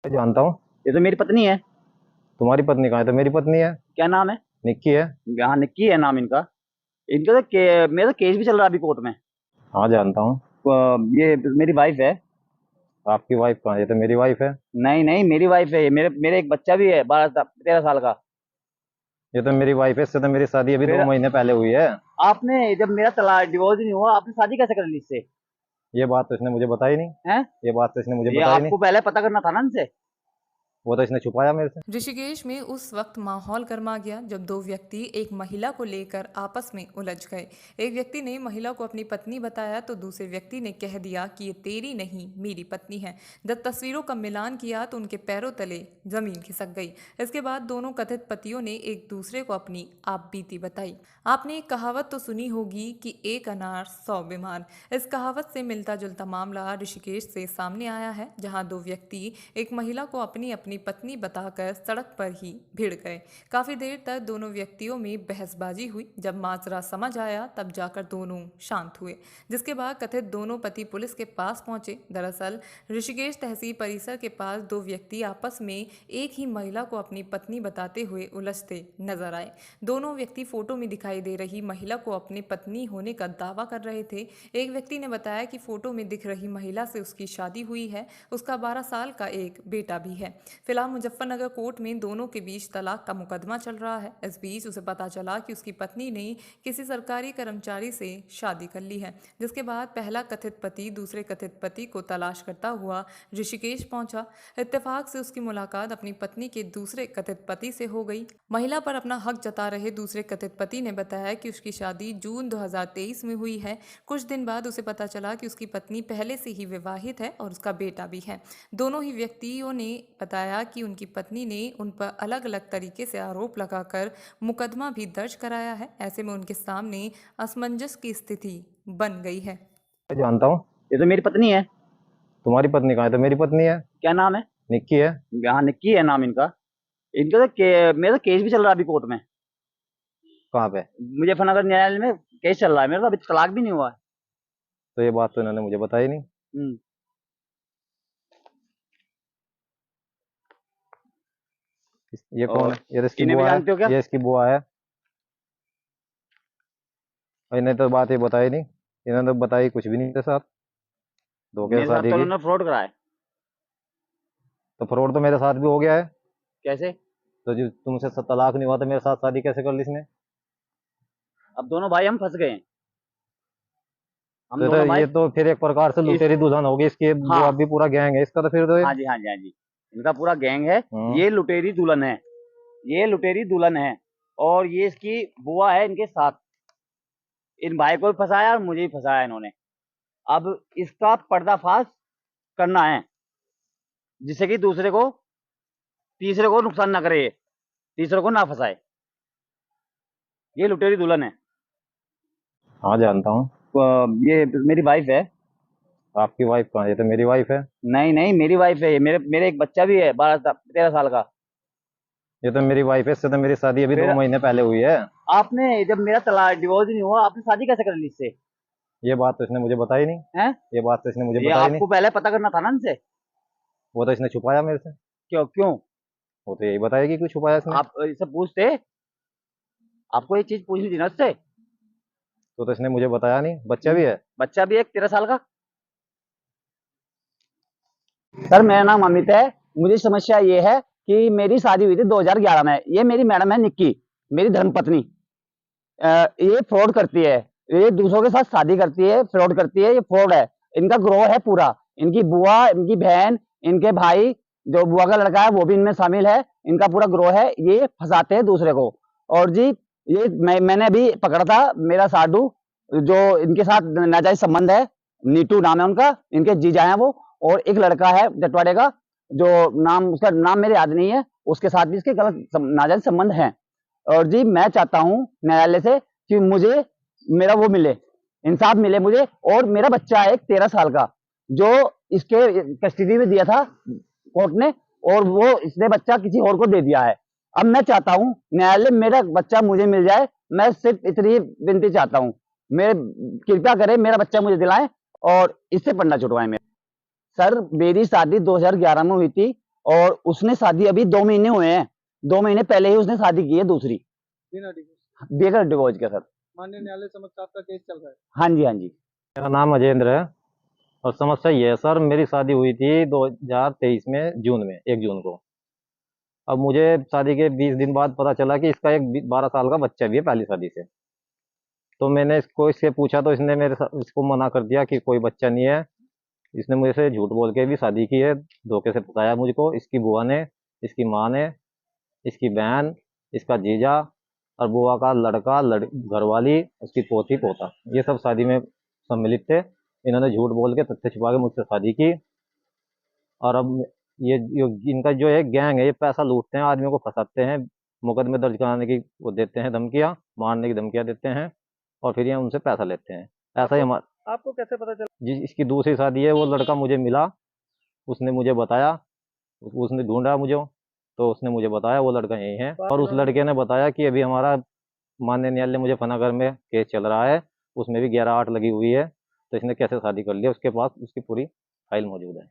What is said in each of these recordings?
मैं जानता हूँ। ये तो मेरी पत्नी है। तुम्हारी पत्नी कहाँ है? तो मेरी पत्नी है। क्या नाम है? निक्की है। यहाँ निक्की है नाम इनका। इनका तो मेरा तो केस भी चल रहा है अभी कोर्ट में। हाँ जानता हूँ। ये मेरी वाइफ है। आपकी वाइफ कहाँ है? ये तो मेरी वाइफ है। नहीं नहीं, मेरी वाइफ है ये। मेरे मेरे एक बच्चा भी है 13 साल का। ये तो मेरी वाइफ है, इससे तो मेरी शादी अभी फिर 2 महीने पहले हुई है। आपने, जब मेरा तलाक डिवोर्स ही नहीं हुआ, आपने शादी कैसे कर ली इससे? ये बात तो इसने मुझे बताई नहीं। हैं? ये बात तो इसने मुझे ये बताई नहीं। आपको पहले पता करना था ना इनसे। वो तो इसने छुपाया मेरे से। ऋषिकेश में उस वक्त माहौल गर्मा गया जब दो व्यक्ति एक महिला को लेकर आपस में उलझ गए। एक व्यक्ति ने महिला को अपनी पत्नी बताया तो दूसरे व्यक्ति ने कह दिया कि ये तेरी नहीं मेरी पत्नी है। जब तस्वीरों का मिलान किया तो उनके पैरों तले जमीन खिसक गई। इसके बाद दोनों कथित पतियों ने एक दूसरे को अपनी आप बीती बताई। आपने एक कहावत तो सुनी होगी कि एक अनार 100 बीमार। इस कहावत से मिलता जुलता मामला ऋषिकेश से सामने आया है, जहां दो व्यक्ति एक महिला को अपनी अपनी पत्नी बताकर सड़क पर ही भिड़ गए। काफी देर तक दोनों व्यक्तियों में बहसबाजी हुई। जब माजरा समझ आया तब जाकर दोनों शांत हुए, जिसके बाद कथित दोनों पति पुलिस के पास पहुंचे। दरअसल ऋषिकेश तहसील परिसर के पास दो व्यक्ति आपस में एक ही महिला को अपनी पत्नी बताते हुए उलझते नजर आए। दोनों व्यक्ति फोटो में दिखाई दे रही महिला को अपनी पत्नी होने का दावा कर रहे थे। एक व्यक्ति ने बताया कि फोटो में दिख रही महिला से उसकी शादी हुई है, उसका 12 साल का एक बेटा भी है। फिलहाल मुजफ्फरनगर कोर्ट में दोनों के बीच तलाक का मुकदमा चल रहा है। इस बीच उसे पता चला कि उसकी पत्नी ने किसी सरकारी कर्मचारी से शादी कर ली है, जिसके बाद पहला कथित पति दूसरे कथित पति को तलाश करता हुआ ऋषिकेश पहुंचा। इत्तेफाक से उसकी मुलाकात अपनी पत्नी के दूसरे कथित पति से हो गई। महिला पर अपना हक जता रहे दूसरे कथित पति ने बताया कि उसकी शादी जून 2023 में हुई है। कुछ दिन बाद उसे पता चला कि उसकी पत्नी पहले से ही विवाहित है और उसका बेटा भी है। दोनों ही व्यक्तियों ने बताया कि उनकी पत्नी ने उन पर अलग अलग तरीके से आरोप लगाकर मुकदमा भी दर्ज कराया है। ऐसे में उनके सामने असमंजस की स्थिति बन गई है। मैं जानता हूँ। ये तो मेरी पत्नी है। तुम्हारी पत्नी कहाँ है? तो मेरी पत्नी है। क्या नाम है? निक्की है। यहाँ निक्की है नाम इनका। इनका तो मेरा तो केस भी चल रहा है अभी कोर्ट में। कहाँ पे? मुजफ्फरनगर न्यायालय में केस चल रहा है। मेरा तो अभी तलाक भी नहीं हुआ है। तो ये बात तो इन्होंने मुझे बताई नहीं। हम्म। ये कौन है? और ये तो इसकी इन्हें भी बुआ है। जानते हो क्या? ये इसकी बुआ है। और इन्हें तो बात ये बताई नहीं। इन्होंने तो बताई कुछ भी नहीं मेरे साथ। धोखे से मेरे साथ शादी तो की। उन्होंने फ्रॉड करा है। तो फ्रॉड तो मेरे साथ भी हो गया है। कैसे? तो जो तुमसे तलाक नहीं हुआ तो मेरे साथ शादी कैसे कर ली इसने? अब दोनों भाई हम फंस गए हैं। हम तो दोनों ये भाई तो फिर एक प्रकार से इस लुटेरी दुल्हन होगी इसकी, वो हाँ, अभी पूरा गैंग है इसका तो फिर तो ये। हाँ जी, हाँ जी, हाँ जी। इनका पूरा गैंग है। हम्म। ये लुटेरी दुल्हन है। ये लुटेरी दुल्हन है। और ये इसकी बुआ है इनके साथ। इन भाई को भी फंसाया और मुझे भी फंसाया इन्होंने। अब इसका पर्दाफाश करना है, जिससे कि दूसरे को, तीसरे को नुकसान ना करे, तीसरे को ना फंसाए। ये लुटेरी दुल्हन है। हाँ जानता हूँ। ये मेरी वाइफ है। आपकी वाइफ कहाँ है? ये तो मेरी वाइफ है। नहीं नहीं, मेरी वाइफ है ये। मेरे मेरे एक बच्चा भी है 13 साल का। ये तो मेरी वाइफ है, इससे तो मेरी शादी अभी फिर 2 महीने पहले हुई है। आपने, जब मेरा तलाक डिवोर्स ही नहीं हुआ, आपने शादी कैसे कर ली इससे? ये बात तो इसने मुझे बताई नहीं। हैं? ये बात तो इसने मुझे ये बताई नहीं। आपको पहले पता करना था ना इनसे। वो तो इसने छुपाया मेरे से। क्यों क्यों? वो तो यही बताएगी क्यों छुपाया इसने। आप इससे पूछते, आपको ये चीज पूछनी थी ना इससे। तो इसने मुझे बताया नहीं, बच्चा भी है। बच्चा भी एक 13 साल का। सर मेरा नाम अमित है। मुझे समस्या ये है कि मेरी शादी हुई थी 2011 में। ये मेरी मैडम है निक्की, मेरी धर्मपत्नी। ये फ्रॉड करती है। ये दूसरों के साथ शादी करती है, फ्रॉड करती है। ये फ्रॉड है। इनका ग्रोह है पूरा। इनकी बुआ, इनकी बहन, इनके भाई, जो बुआ का लड़का है वो भी इनमें शामिल है। इनका पूरा ग्रोह है। ये फंसाते हैं दूसरे को। और जी, ये मैंने अभी पकड़ा था मेरा साडू, जो इनके साथ नाजायज संबंध है। नीटू नाम है उनका, इनके जीजा हैं वो। और एक लड़का है जटवाड़े का, जो नाम, उसका नाम मेरे याद नहीं है, उसके साथ भी इसके गलत नाजायज संबंध हैं। और जी मैं चाहता हूं न्यायालय से कि मुझे मेरा वो मिले, इंसाफ मिले मुझे। और मेरा बच्चा है एक 13 साल का, जो इसके कस्टडी में दिया था कोर्ट ने, और वो इसने बच्चा किसी और को दे दिया है। अब मैं चाहता हूं न्यायालय मेरा बच्चा मुझे मिल जाए। मैं सिर्फ इतनी विनती चाहता हूं, मेरे कृपया करें, मेरा बच्चा मुझे दिलाएं और इससे पढ़ना छुड़वाएं मेरा। सर मेरी शादी 2011 में हुई थी। और उसने शादी अभी 2 महीने हुए हैं, 2 महीने पहले ही उसने शादी की है दूसरी, बिना डिवोर्स। बगैर डिवोर्स के सर। माननीय न्यायालय समक्ष आपका केस चल रहा है। हाँ जी, हाँ जी। मेरा नाम अजेंद्र है और समस्या ये है सर, मेरी शादी हुई थी 2023 में जून में, 1 जून को। अब मुझे शादी के 20 दिन बाद पता चला कि इसका एक 12 साल का बच्चा भी है पहली शादी से। तो मैंने इससे पूछा तो इसने इसको मना कर दिया कि कोई बच्चा नहीं है। इसने मुझे से झूठ बोल के भी शादी की है, धोखे से फंसाया मुझको। इसकी बुआ ने, इसकी माँ ने, इसकी बहन, इसका जीजा और बुआ का लड़का, घरवाली, उसकी पोती पोता, ये सब शादी में सम्मिलित थे। इन्होंने झूठ बोल के, तथ्य छुपा के मुझसे शादी की। और अब ये इनका जो है गैंग है, ये पैसा लूटते हैं, आदमियों को फंसाते हैं, मुकदमे दर्ज कराने की वो देते हैं धमकियाँ, मारने की धमकियाँ देते हैं और फिर ये उनसे पैसा लेते हैं। ऐसा ही हमारा, आपको कैसे पता चला? जी इसकी दूसरी शादी है, वो लड़का मुझे मिला, उसने मुझे बताया, उसने ढूंढा मुझे, तो उसने मुझे बताया वो लड़का यही है। और उस लड़के ने बताया कि अभी हमारा माननीय न्यायालय मुजफ्फरनगर में केस चल रहा है, उसमें भी 11/8 लगी हुई है, तो इसने कैसे शादी कर लिया, उसके पास उसकी पूरी फाइल मौजूद है।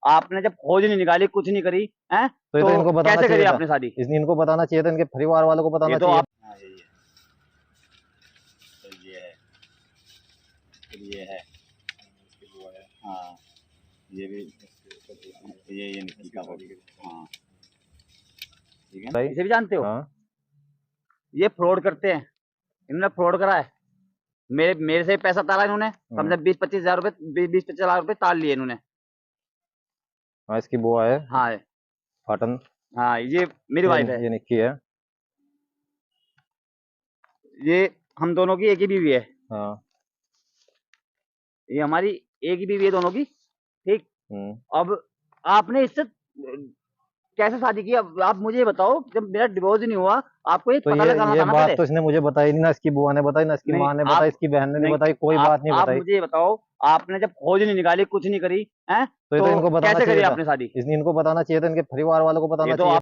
आपने जब खोज नहीं निकाली, कुछ नहीं करी, हैं? तो ये तो इनको बताना कैसे करी चाहिए था। आपने शादी? इसने इनको बताना चाहिए था, इनके परिवार वालों को बताना ये तो चाहिए। आप हाँ यही है, तो ये है, फिर ये है, हाँ ये भी, ये निकी का हो गया। हाँ ठीक है ना? भाई इसे भी जानते हो? हाँ, ये फ्रॉड करते हैं, इन्होंने फ्रॉड करा है। मेरे से पैसा तारा इन्होंने, कम से 20-25 हजार रुपए, 20-25 लाख रुपए ताल लिए इन्होंने। हाँ इसकी बुआ है हाँ फाटन, हाँ, ये मेरी वाइफ है, ये निक्की है। ये हम दोनों की एक ही बीवी है, हाँ। ये हमारी एक ही बीवी है दोनों की, ठीक। हम्म। अब आपने इससे कैसे शादी की? अब आप मुझे बताओ, जब मेरा डिवोर्स ही नहीं हुआ, आपको ये तो पता लगाना ये था ना बात पहले। तो इसने मुझे बताई नहीं, ना इसकी बुआ ने बताई, ना इसकी नहीं, माँ ने बताई, इसकी बहन ने नहीं बताई, कोई बात नहीं आप बताई। मुझे ये बताओ, आपने जब खोज नहीं निकाली, कुछ नहीं करी, हैं? तो ये तो इनको बताना कैसे करी चाहिए था। आपने शादी? इनको बताना चाहिए था, इनके परिवार वालों को बताना ये तो चाहिए।